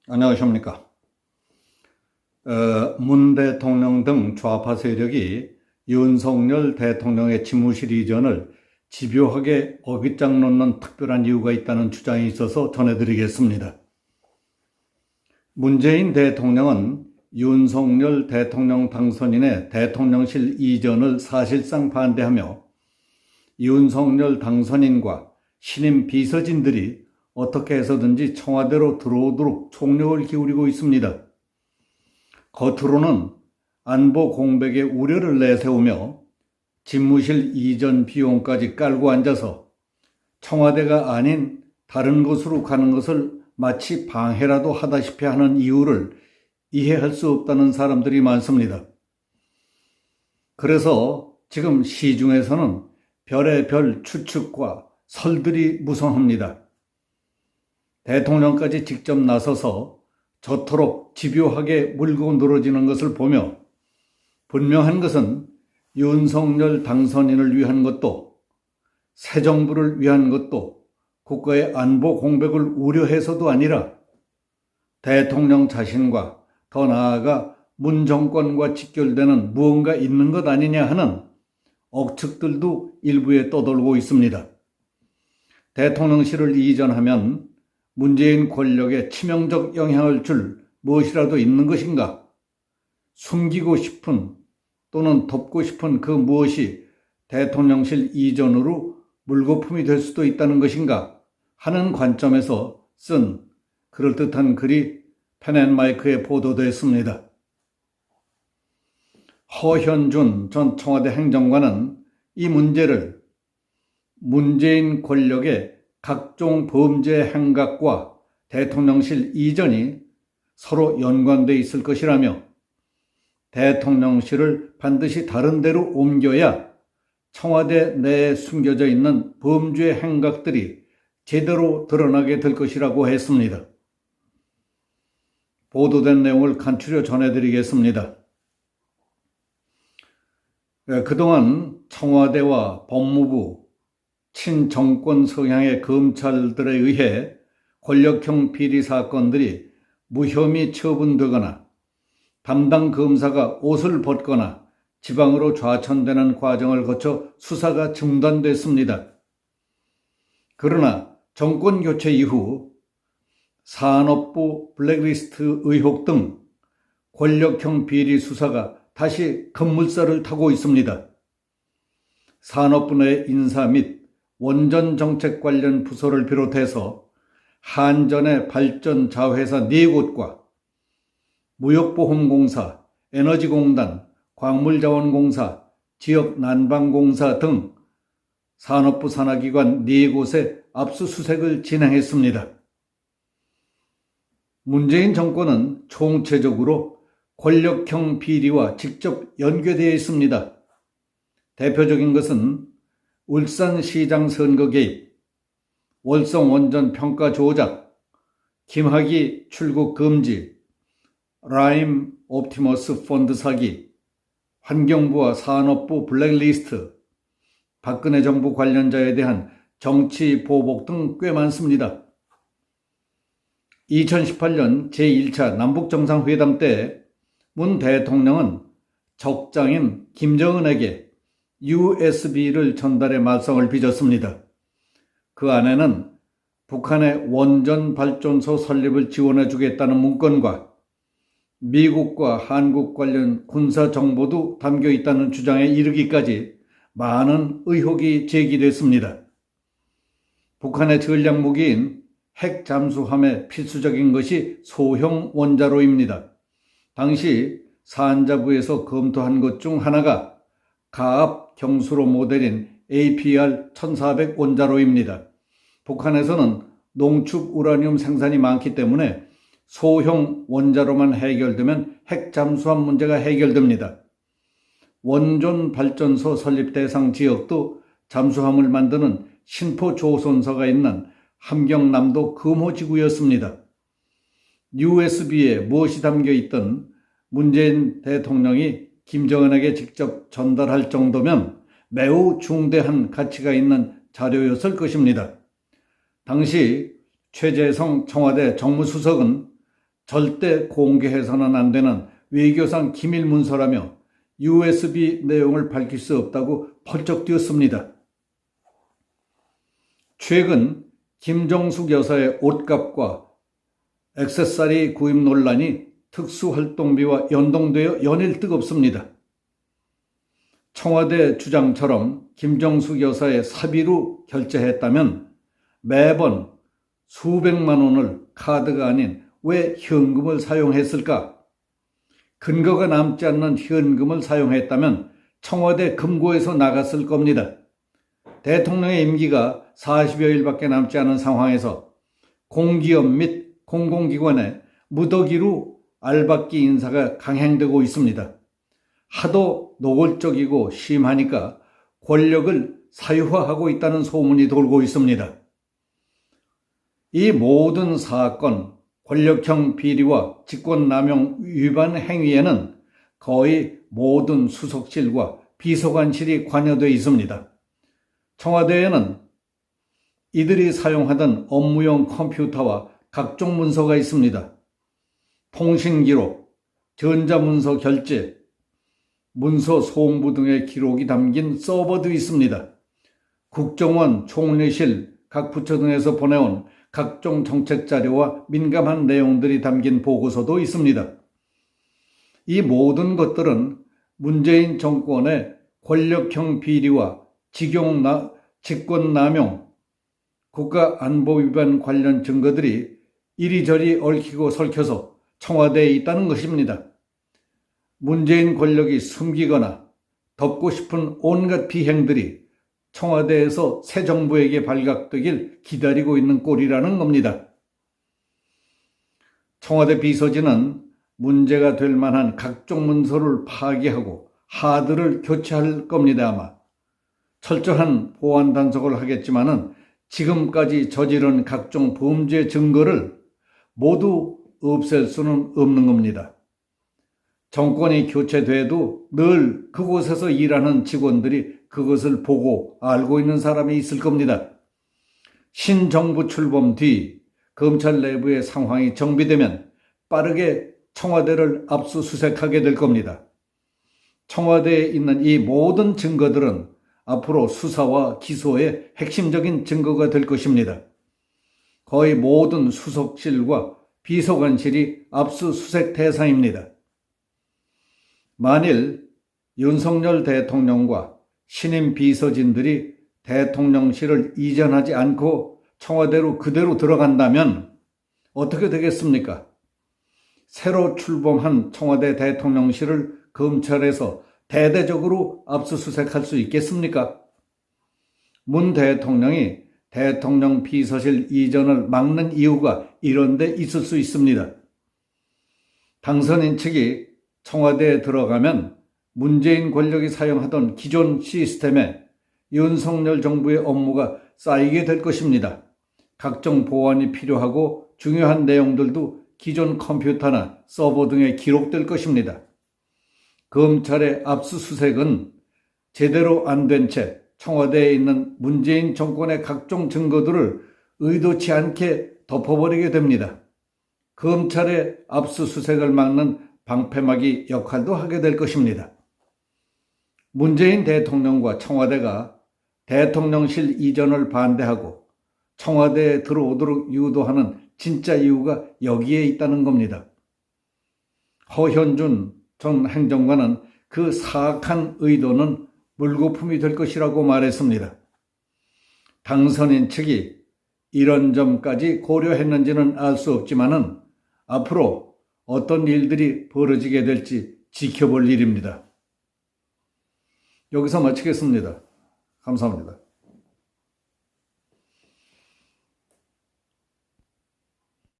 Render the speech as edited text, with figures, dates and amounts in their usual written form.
안녕하십니까. 문 대통령 등 좌파 세력이 윤석열 대통령의 집무실 이전을 집요하게 어깃장 놓는 특별한 이유가 있다는 주장이 있어서 전해드리겠습니다. 문재인 대통령은 윤석열 대통령 당선인의 대통령실 이전을 사실상 반대하며 윤석열 당선인과 신임 비서진들이 어떻게 해서든지 청와대로 들어오도록 총력을 기울이고 있습니다. 겉으로는 안보 공백의 우려를 내세우며 집무실 이전 비용까지 깔고 앉아서 청와대가 아닌 다른 곳으로 가는 것을 마치 방해라도 하다시피 하는 이유를 이해할 수 없다는 사람들이 많습니다. 그래서 지금 시중에서는 별의별 추측과 설들이 무성합니다. 대통령까지 직접 나서서 저토록 집요하게 물고 늘어지는 것을 보며 분명한 것은 윤석열 당선인을 위한 것도 새 정부를 위한 것도 국가의 안보 공백을 우려해서도 아니라 대통령 자신과 더 나아가 문 정권과 직결되는 무언가 있는 것 아니냐 하는 억측들도 일부에 떠돌고 있습니다. 대통령실을 이전하면 문재인 권력에 치명적 영향을 줄 무엇이라도 있는 것인가? 숨기고 싶은 또는 덮고 싶은 그 무엇이 대통령실 이전으로 물거품이 될 수도 있다는 것인가? 하는 관점에서 쓴 그럴듯한 글이 펜앤마이크에 보도됐습니다. 허현준 전 청와대 행정관은 이 문제를 문재인 권력의 각종 범죄 행각과 대통령실 이전이 서로 연관돼 있을 것이라며 대통령실을 반드시 다른 데로 옮겨야 청와대 내에 숨겨져 있는 범죄 행각들이 제대로 드러나게 될 것이라고 했습니다. 보도된 내용을 간추려 전해드리겠습니다. 그동안 청와대와 법무부, 친정권 성향의 검찰들에 의해 권력형 비리 사건들이 무혐의 처분되거나 담당 검사가 옷을 벗거나 지방으로 좌천되는 과정을 거쳐 수사가 중단됐습니다. 그러나 정권 교체 이후 산업부 블랙리스트 의혹 등 권력형 비리 수사가 다시 급물살을 타고 있습니다. 산업부 내 인사 및 원전 정책 관련 부서를 비롯해서 한전의 발전 자회사 4곳과 무역보험공사, 에너지공단, 광물자원공사, 지역난방공사 등 산업부 산하기관 4곳에 압수수색을 진행했습니다. 문재인 정권은 총체적으로 권력형 비리와 직접 연계되어 있습니다. 대표적인 것은 울산시장 선거 개입, 월성 원전 평가 조작, 김학의 출국 금지, 라임 옵티머스 펀드 사기, 환경부와 산업부 블랙리스트, 박근혜 정부 관련자에 대한 정치 보복 등 꽤 많습니다. 2018년 제1차 남북정상회담 때 문 대통령은 적장인 김정은에게 USB를 전달해 말썽을 빚었습니다. 그 안에는 북한의 원전 발전소 설립을 지원해 주겠다는 문건과 미국과 한국 관련 군사 정보도 담겨 있다는 주장에 이르기까지 많은 의혹이 제기됐습니다. 북한의 전략 무기인 핵 잠수함의 필수적인 것이 소형 원자로입니다. 당시 산자부에서 검토한 것 중 하나가 가압 경수로 모델인 APR-1400 원자로입니다. 북한에서는 농축 우라늄 생산이 많기 때문에 소형 원자로만 해결되면 핵 잠수함 문제가 해결됩니다. 원전 발전소 설립 대상 지역도 잠수함을 만드는 신포조선소가 있는 함경남도 금호지구였습니다. USB에 무엇이 담겨 있든 문재인 대통령이 김정은에게 직접 전달할 정도면 매우 중대한 가치가 있는 자료였을 것입니다. 당시 최재성 청와대 정무수석은 절대 공개해서는 안 되는 외교상 기밀 문서라며 USB 내용을 밝힐 수 없다고 펄쩍 뛰었습니다. 최근 김정숙 여사의 옷값과 액세서리 구입 논란이 특수활동비와 연동되어 연일 뜨겁습니다. 청와대 주장처럼 김정숙 여사의 사비로 결제했다면 매번 수백만 원을 카드가 아닌 왜 현금을 사용했을까? 근거가 남지 않는 현금을 사용했다면 청와대 금고에서 나갔을 겁니다. 대통령의 임기가 40여일밖에 남지 않은 상황에서 공기업 및 공공기관에 무더기로 알박기 인사가 강행되고 있습니다. 하도 노골적이고 심하니까 권력을 사유화하고 있다는 소문이 돌고 있습니다. 이 모든 사건, 권력형 비리와 직권남용 위반 행위에는 거의 모든 수석실과 비서관실이 관여되어 있습니다. 청와대에는 이들이 사용하던 업무용 컴퓨터와 각종 문서가 있습니다. 통신기록, 전자문서 결제, 문서 송부 등의 기록이 담긴 서버도 있습니다. 국정원, 총리실, 각 부처 등에서 보내온 각종 정책 자료와 민감한 내용들이 담긴 보고서도 있습니다. 이 모든 것들은 문재인 정권의 권력형 비리와 직권남용, 국가안보 위반 관련 증거들이 이리저리 얽히고 설켜서 청와대에 있다는 것입니다. 문재인 권력이 숨기거나 덮고 싶은 온갖 비행들이 청와대에서 새 정부에게 발각되길 기다리고 있는 꼴이라는 겁니다. 청와대 비서진은 문제가 될 만한 각종 문서를 파기하고 하드를 교체할 겁니다. 아마 철저한 보안 단속을 하겠지만은 지금까지 저지른 각종 범죄 증거를 모두 없앨 수는 없는 겁니다. 정권이 교체돼도 늘 그곳에서 일하는 직원들이 그것을 보고 알고 있는 사람이 있을 겁니다. 신정부 출범 뒤 검찰 내부의 상황이 정비되면 빠르게 청와대를 압수수색하게 될 겁니다. 청와대에 있는 이 모든 증거들은 앞으로 수사와 기소의 핵심적인 증거가 될 것입니다. 거의 모든 수석실과 비서관실이 압수수색 대상입니다. 만일 윤석열 대통령과 신임 비서진들이 대통령실을 이전하지 않고 청와대로 그대로 들어간다면 어떻게 되겠습니까? 새로 출범한 청와대 대통령실을 검찰에서 대대적으로 압수수색할 수 있겠습니까? 문 대통령이 대통령 비서실 이전을 막는 이유가 이런 데 있을 수 있습니다. 당선인 측이 청와대에 들어가면 문재인 권력이 사용하던 기존 시스템에 윤석열 정부의 업무가 쌓이게 될 것입니다. 각종 보완이 필요하고 중요한 내용들도 기존 컴퓨터나 서버 등에 기록될 것입니다. 검찰의 압수수색은 제대로 안 된 채 청와대에 있는 문재인 정권의 각종 증거들을 의도치 않게 덮어버리게 됩니다. 검찰의 압수수색을 막는 방패막이 역할도 하게 될 것입니다. 문재인 대통령과 청와대가 대통령실 이전을 반대하고 청와대에 들어오도록 유도하는 진짜 이유가 여기에 있다는 겁니다. 허현준 전 행정관은 그 사악한 의도는 물거품이 될 것이라고 말했습니다. 당선인 측이 이런 점까지 고려했는지는 알 수 없지만은 앞으로 어떤 일들이 벌어지게 될지 지켜볼 일입니다. 여기서 마치겠습니다. 감사합니다.